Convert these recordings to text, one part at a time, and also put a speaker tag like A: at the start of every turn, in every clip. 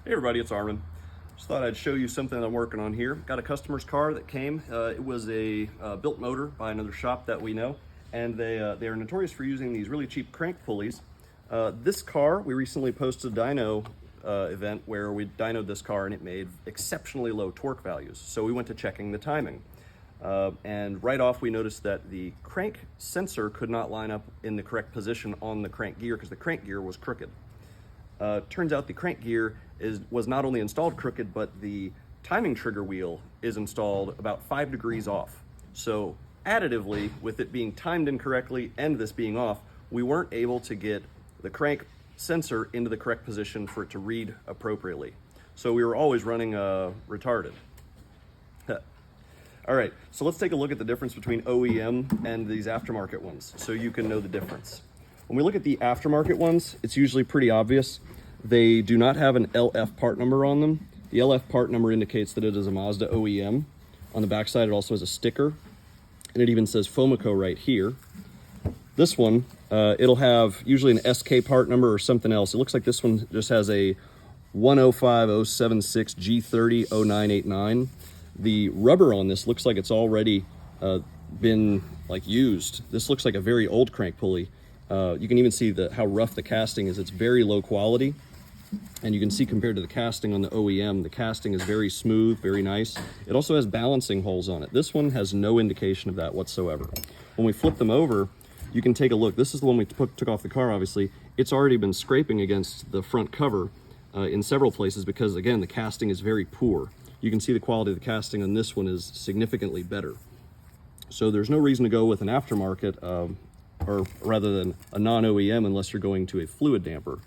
A: Hey everybody, it's Armin. Just thought I'd show you something I'm working on here. Got a customer's car that came. It was a built motor by another shop that we know, and they are notorious for using these really cheap crank pulleys. This car, we recently posted a dyno event where we dynoed this car and it made exceptionally low torque values. So we went to checking the timing. And right off we noticed that the crank sensor could not line up in the correct position on the crank gear because the crank gear was crooked. Turns out the crank gear was not only installed crooked, but the timing trigger wheel is installed about 5 degrees off. So additively, with it being timed incorrectly and this being off, we weren't able to get the crank sensor into the correct position for it to read appropriately. So we were always running retarded. All right, so let's take a look at the difference between OEM and these aftermarket ones so you can know the difference. When we look at the aftermarket ones, it's usually pretty obvious. They do not have an LF part number on them. The LF part number indicates that it is a Mazda OEM. On the backside, it also has a sticker, and it even says Fomico right here. This one, it'll have usually an SK part number or something else. It looks like this one just has a 105076 G30 0989. The rubber on this looks like it's already been used. This looks like a very old crank pulley. You can even see how rough the casting is. It's very low quality, and you can see compared to the casting on the OEM, the casting is very smooth, very nice. It also has balancing holes on it. This one has no indication of that whatsoever. When we flip them over, you can take a look. This is the one we took off the car, obviously. It's already been scraping against the front cover in several places because, again, the casting is very poor. You can see the quality of the casting on this one is significantly better. So there's no reason to go with an aftermarket or rather than a non-OEM unless you're going to a fluid damper.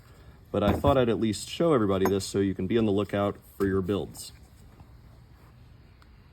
A: But I thought I'd at least show everybody this so you can be on the lookout for your builds.